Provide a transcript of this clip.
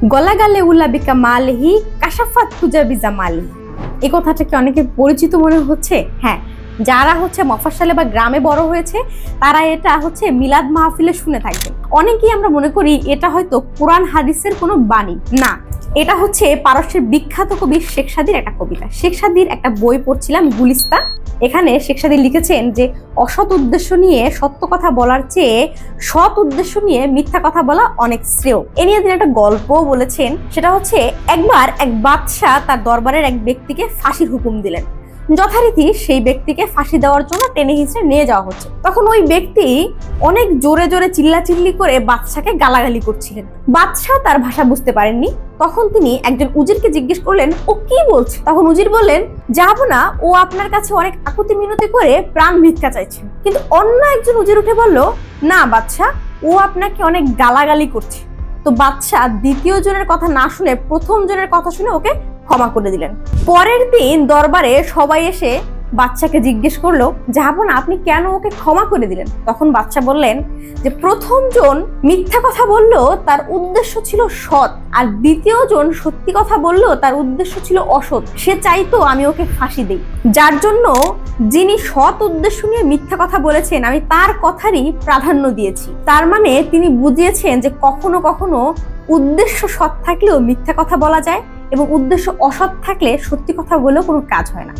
গলা গালে উল্লাবিকা মালহি কাশাফাত তুজাবি জামালহি। এই কথাটা কি অনেকে পরিচিত মনে হচ্ছে? হ্যাঁ, যারা মফস্বলে বা গ্রামে বড় হয়েছে তারা এটা মিলাদ মাহফিলে শুনে থাকবেন। অনেকেই আমরা মনে করি এটা হয়তো কোরআন হাদিসের কোনো বাণী না, এটা পারস্যের বিখ্যাত কবি শেখ সাদীর একটা কবিতা। শেখ সাদীর একটা বই পড়ছিলাম, গুলিস্তা। এখানে শেখ সাদী লিখেছেন যে অসৎ উদ্দেশ্য নিয়ে সত্য কথা বলার চেয়ে সৎ উদ্দেশ্য নিয়ে মিথ্যা কথা বলা অনেক শ্রেয়। এ নিয়ে তিনি একটা গল্প বলেছেন, সেটা একবার এক বাদশাহ তার দরবারের এক ব্যক্তিকে ফাঁসির হুকুম দিলেন। যথারীতি সেই ব্যক্তিকে ফাঁসি দেওয়ার জন্য টেনে হিঁচড়ে নিয়ে যাওয়া হচ্ছে। তখন ওই ব্যক্তি অনেক জোরে জোরে চিল্লাচিল্লি করে বাদশাকে গালাগালি করছিলেন। বাদশাহ তার ভাষা বুঝতে পারেননি। তখন তিনি একজন উজিরকে জিজ্ঞেস করলেন, ও কি বলছে? তখন উজির বললেন, যাবো না, ও আপনার কাছে অনেক আকুতি মিনতি করে প্রাণ ভিক্ষা চাইছেন। কিন্তু অন্য একজন উজির উঠে বলল, না বাদশাহ, ও আপনাকে অনেক গালাগালি করছে। তো বাদশাহ দ্বিতীয় জনের কথা না শুনে প্রথম জনের কথা শুনে ওকে ক্ষমা করে দিলেন। পরের দিন দরবারে সবাই এসে বাদশাকে জিজ্ঞেস করলো, যাবো না, আপনি কেন ওকে ক্ষমা করে দিলেন? তখন বাদশা বললেন যে প্রথম জন মিথ্যা কথা বলল, তার উদ্দেশ্য ছিল সৎ, আর দ্বিতীয় জন সত্যি কথা বলল, তার উদ্দেশ্য ছিল অসৎ। সে চাইতো আমি ওকে ফাঁসি দেই। যার জন্য যিনি সৎ উদ্দেশ্য নিয়ে মিথ্যা কথা বলেছেন, আমি তার কথারই প্রাধান্য দিয়েছি। তার মানে তিনি বুঝিয়েছেন যে কখনো কখনো উদ্দেশ্য সৎ থাকলেও মিথ্যা কথা বলা যায়, এবং উদ্দেশ্য অসৎ থাকলে সত্যি কথা বলেও কোনো কাজ হয় না।